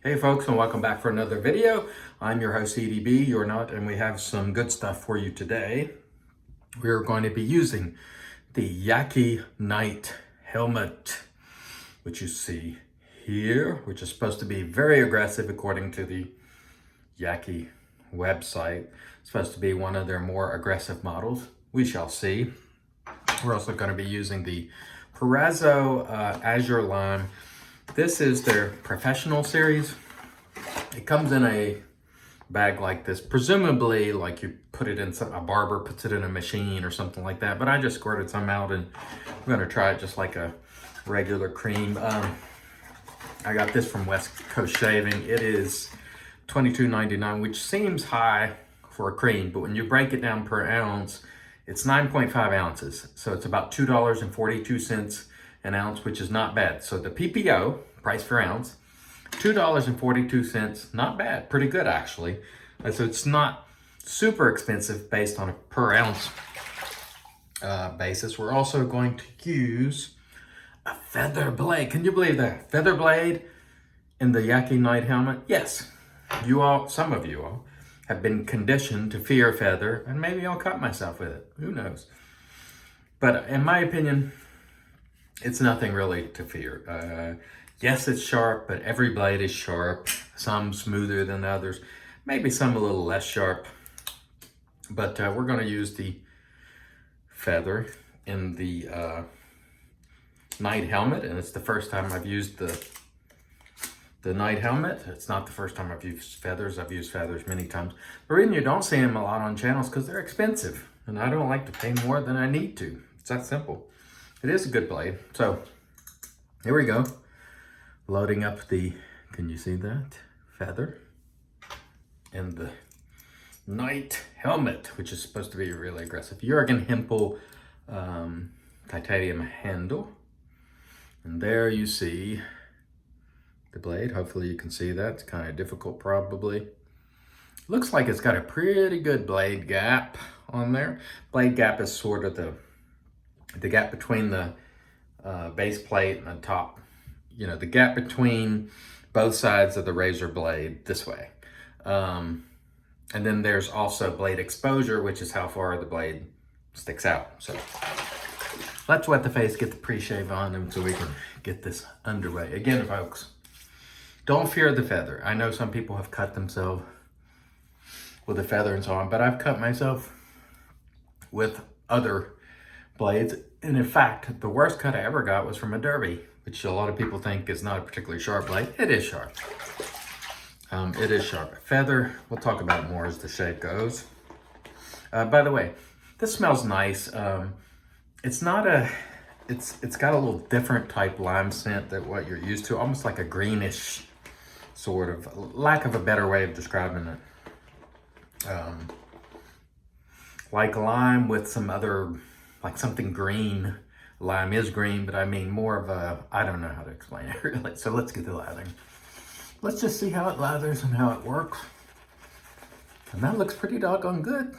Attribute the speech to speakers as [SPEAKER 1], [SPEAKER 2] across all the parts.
[SPEAKER 1] Hey folks, and welcome back for another video. I'm your host EDB, you're not, and we have some good stuff for you today. We're going to be using the Yaqi Night helmet, which you see here, which is supposed to be very aggressive according to the Yaqi website. It's supposed to be one of their more aggressive models. We shall see. We're also going to be using the Proraso Azur line. This is their professional series. It comes in a bag like this, presumably like you put it in a barber puts it in a machine or something like that. But I just squirted some out and I'm going to try it just like a regular cream. I got this from West Coast Shaving. It is $22.99, which seems high for a cream, but when you break it down per ounce, it's 9.5 ounces. So it's about $2.42 an ounce, which is not bad. So the PPO, price per ounce, $2.42, not bad, pretty good actually. So it's not super expensive based on a per ounce basis. We're also going to use a feather blade. Can you believe that? Feather blade in the Yaqi Night helmet? Yes, you all, some of you all, have been conditioned to fear feather, and maybe I'll cut myself with it, who knows. But in my opinion, it's nothing really to fear. Yes, it's sharp, but every blade is sharp. Some smoother than others. Maybe some a little less sharp. But we're going to use the feather in the night helmet. And it's the first time I've used the night helmet. It's not the first time I've used feathers. I've used feathers many times. The reason you don't see them a lot on channels because they're expensive. And I don't like to pay more than I need to. It's that simple. It is a good blade. So here we go. Loading up the, can you see that? Feather. And the night helmet, which is supposed to be really aggressive. Jurgen Hempel titanium handle. And there you see the blade. Hopefully you can see that. It's kind of difficult probably. Looks like it's got a pretty good blade gap on there. Blade gap is sort of the gap between the base plate and the top, you know, the gap between both sides of the razor blade this way. And then there's also blade exposure, which is how far the blade sticks out. So let's wet the face, get the pre-shave on, and so we can get this underway. Again, folks, don't fear the feather. I know some people have cut themselves with a feather and so on, but I've cut myself with other blades. And in fact, the worst cut I ever got was from a derby, which a lot of people think is not a particularly sharp blade. It is sharp. It is sharp. Feather, we'll talk about it more as the shave goes. By the way, this smells nice. It's not a, it's got a little different type lime scent than what you're used to, almost like a greenish sort of, lack of a better way of describing it. Like lime with some other, like something green. Lime is green, but I mean more of a, I don't know how to explain it really. So let's get to lathering. Let's just see how it lathers and how it works. And that looks pretty doggone good.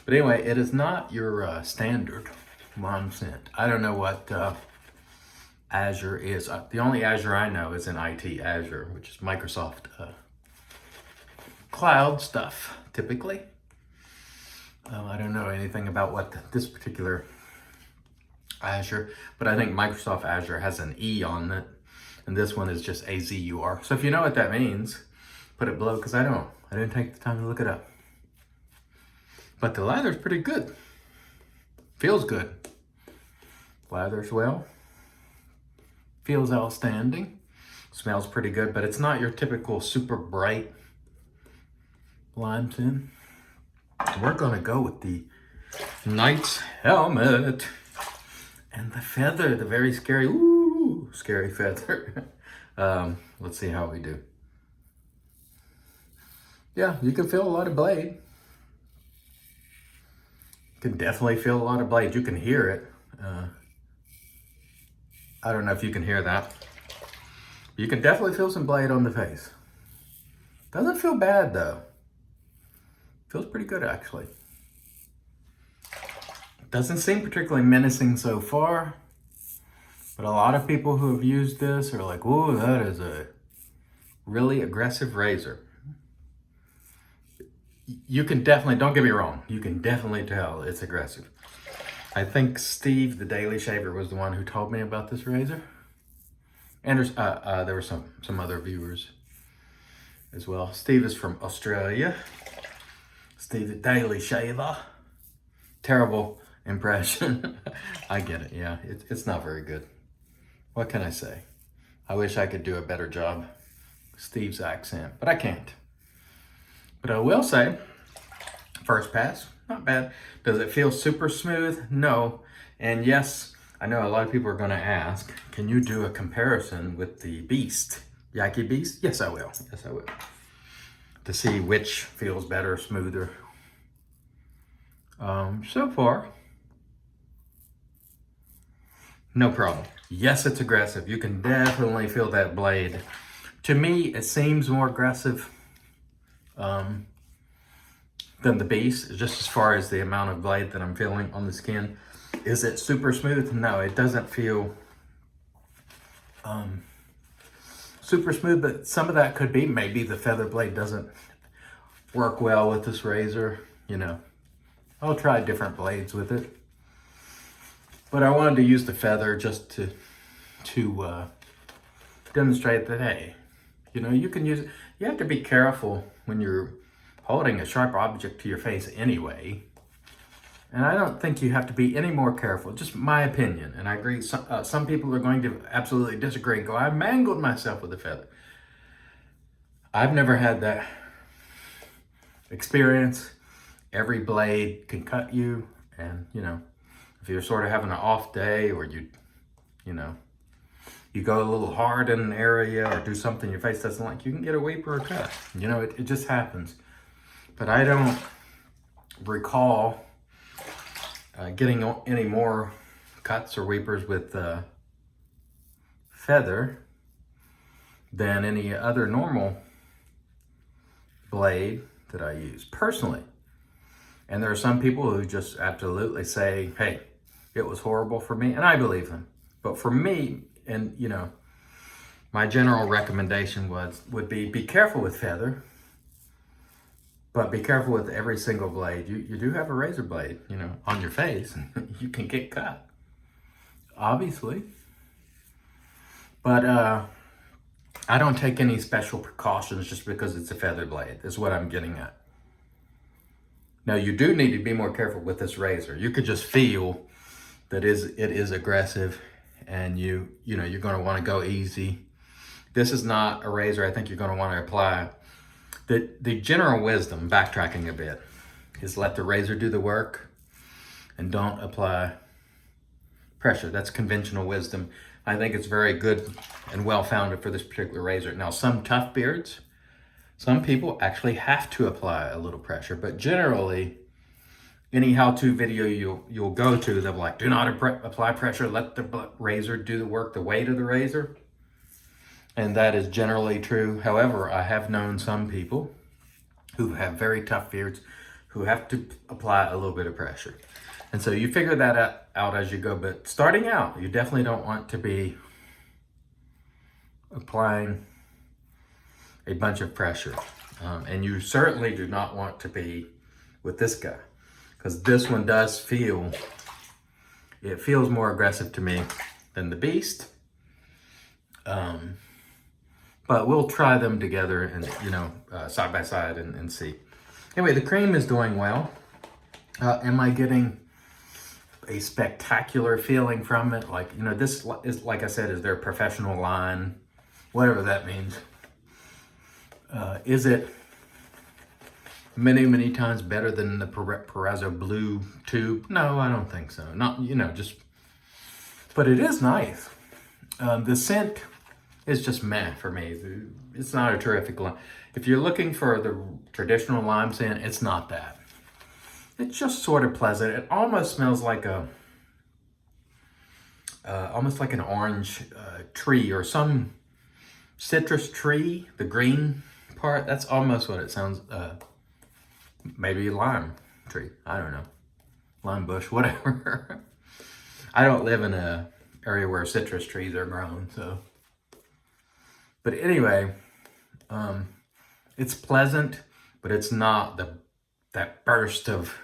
[SPEAKER 1] But anyway, it is not your standard lime scent. I don't know what Azur is. The only Azur I know is in IT Azure, which is Microsoft cloud stuff, typically. I don't know anything about what this particular Azure, but I think Microsoft Azure has an E on it, and this one is just AZUR. So if you know what that means, put it below, because I don't. I didn't take the time to look it up. But the lather's pretty good. Feels good. Lathers well. Feels outstanding. Smells pretty good, but it's not your typical super bright lime scent. We're gonna go with the Knight's helmet and the feather, the very scary, ooh, scary feather. Let's see how we do. Yeah, you can feel a lot of blade. You can definitely feel a lot of blade. You can hear it. I don't know if you can hear that. You can definitely feel some blade on the face. Doesn't feel bad though. Feels pretty good actually. Doesn't seem particularly menacing so far, but a lot of people who have used this are like, "Whoa, that is a really aggressive razor. You can definitely, don't get me wrong, you can definitely tell it's aggressive. I think Steve, the Daily Shaver, was the one who told me about this razor. And there were some other viewers as well. Steve is from Australia. Steve, the Daily Shaver. Terrible impression. I get it, yeah. It's not very good. What can I say? I wish I could do a better job. Steve's accent, but I can't. But I will say, first pass, not bad. Does it feel super smooth? No. And yes, I know a lot of people are gonna ask, can you do a comparison with the Beast? Yaqi Beast? Yes, I will. Yes, I will. To see which feels better, smoother. So far, no problem. Yes, it's aggressive. You can definitely feel that blade. To me, it seems more aggressive than the Beast, just as far as the amount of blade that I'm feeling on the skin. Is it super smooth? No, it doesn't feel super smooth, but some of that could be maybe the feather blade doesn't work well with this razor. You know, I'll try different blades with it. But I wanted to use the feather just to demonstrate that, hey, you know, you can use it. You have to be careful when you're holding a sharp object to your face anyway. And I don't think you have to be any more careful, just my opinion. And I agree, some people are going to absolutely disagree and go, I mangled myself with a feather. I've never had that experience. Every blade can cut you. And, you know, if you're sort of having an off day, or you know, you go a little hard in an area or do something your face doesn't like, you can get a weeper or cut. You know, it just happens. But I don't recall getting any more cuts or weepers with feather than any other normal blade that I use personally. And there are some people who just absolutely say, hey, it was horrible for me, and I believe them. But for me, and you know, my general recommendation would be careful with feather, but be careful with every single blade. You do have a razor blade, you know, on your face. You can get cut, obviously. But I don't take any special precautions just because it's a feather blade, is what I'm getting at. Now, you do need to be more careful with this razor. You could just feel that it is aggressive, and you know, you're going to want to go easy. This is not a razor I think you're going to want to apply. The general wisdom, backtracking a bit, is let the razor do the work and don't apply pressure. That's conventional wisdom. I think it's very good and well-founded for this particular razor. Now, some tough beards, some people actually have to apply a little pressure, but generally, any how-to video you'll go to, they'll be like, do not apply pressure, let the razor do the work, the weight of the razor. And that is generally true. However, I have known some people who have very tough beards who have to apply a little bit of pressure. And so you figure that out as you go. But starting out, you definitely don't want to be applying a bunch of pressure. And you certainly do not want to be with this guy, because this one does it feels more aggressive to me than the Beast. But we'll try them together and, you know, side by side and see. Anyway, the cream is doing well. Am I getting a spectacular feeling from it? Like, you know, this is, like I said, is their professional line, whatever that means. Is it many, many times better than the Proraso blue tube? No, I don't think so. Not, you know, just, but it is nice. The scent is just meh for me. It's not a terrific lime. If you're looking for the traditional lime scent, it's not that. It's just sort of pleasant. It almost smells like almost like an orange tree or some citrus tree, the green part. That's almost what it sounds, maybe a lime tree. I don't know. Lime bush, whatever. I don't live in an area where citrus trees are grown, so. But anyway, It's pleasant, but it's not that burst of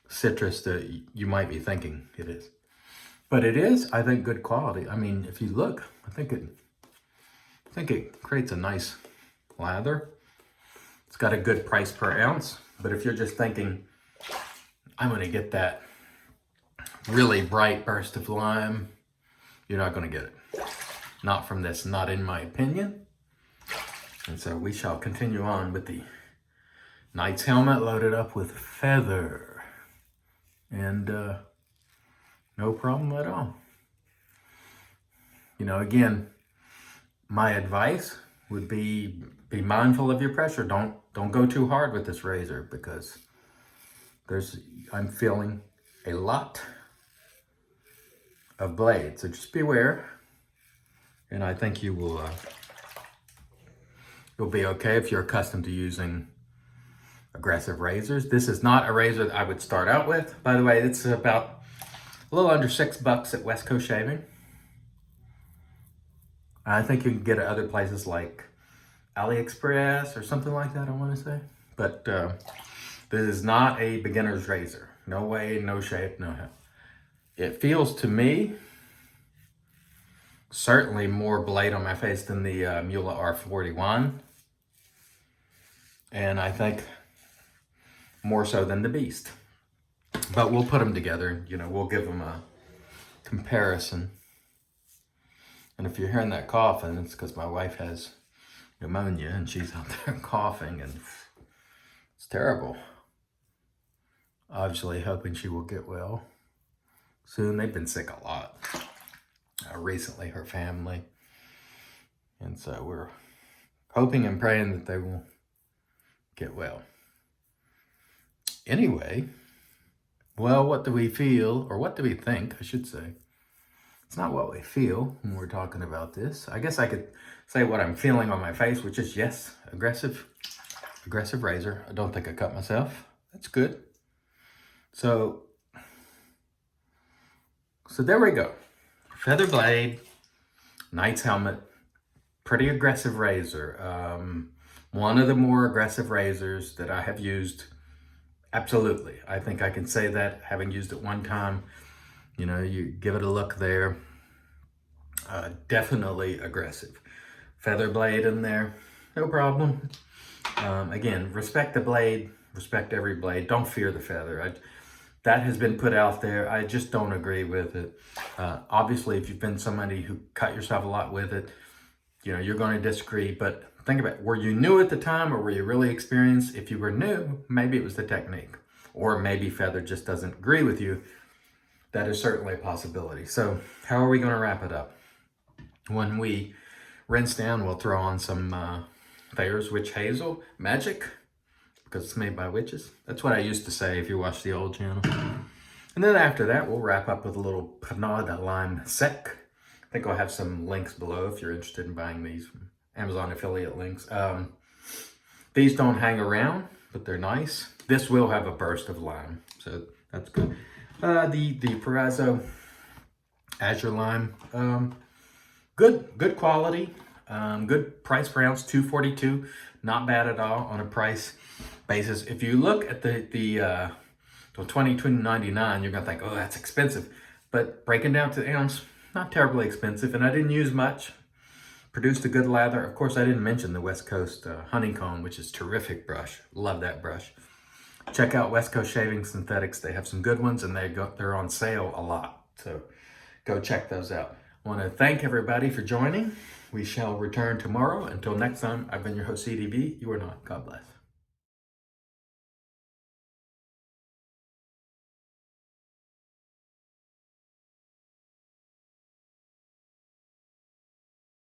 [SPEAKER 1] citrus that you might be thinking it is. But it is, I think, good quality. I mean, if you look, I think it creates a nice lather. It's got a good price per ounce, but if you're just thinking, I'm gonna get that really bright burst of lime, you're not gonna get it. Not from this, not in my opinion. And so we shall continue on with the Knight's helmet loaded up with feather. And no problem at all. You know, again, my advice would be mindful of your pressure. Don't go too hard with this razor, because I'm feeling a lot of blade. So just beware. And I think you will you'll be okay if you're accustomed to using aggressive razors. This is not a razor that I would start out with. By the way, it's about a little under $6 at West Coast Shaving. I think you can get it at other places like AliExpress or something like that, I want to say. But this is not a beginner's razor. No way, no shape, no how. It feels to me certainly more blade on my face than the Mula R41. And I think more so than the Beast. But we'll put them together, you know, we'll give them a comparison. And if you're hearing that coughing, it's because my wife has pneumonia and she's out there coughing, and it's terrible. Obviously hoping she will get well soon. They've been sick a lot recently, her family. And so we're hoping and praying that they will get well. Anyway, well, what do we feel, or what do we think, I should say. It's not what we feel when we're talking about this. I guess I could say what I'm feeling on my face, which is, yes, aggressive razor. I don't think I cut myself. That's good. So there we go. Feather blade, Knight's helmet, pretty aggressive razor. One of the more aggressive razors that I have used. Absolutely. I think I can say that, having used it one time. You know, you give it a look there. Definitely aggressive. Feather blade in there, no problem. Again, respect the blade, respect every blade. Don't fear the feather. That has been put out there. I just don't agree with it. Obviously, if you've been somebody who cut yourself a lot with it, you know, you're going to disagree. But think about it. Were you new at the time, or were you really experienced? If you were new, maybe it was the technique. Or maybe feather just doesn't agree with you. That is certainly a possibility. So how are we going to wrap it up? When we rinse down, we'll throw on some Thayer's Witch Hazel Magic, because it's made by witches. That's what I used to say if you watch the old channel. And then after that, we'll wrap up with a little Panada Lime Sec. I think I'll have some links below if you're interested in buying these from Amazon affiliate links. These don't hang around, but they're nice. This will have a burst of lime, so that's good. The Proraso Azure Lime, good quality, good price per ounce, $2.42, not bad at all on a price basis. If you look at the $22.99, you're gonna think, oh, that's expensive. But breaking down to the ounce, not terribly expensive, and I didn't use much. Produced a good lather. Of course, I didn't mention the West Coast Honeycomb, which is terrific brush. Love that brush. Check out West Coast Shaving Synthetics. They have some good ones, and they're on sale a lot. So go check those out. I want to thank everybody for joining. We shall return tomorrow. Until next time, I've been your host, CDB. You are not. God bless.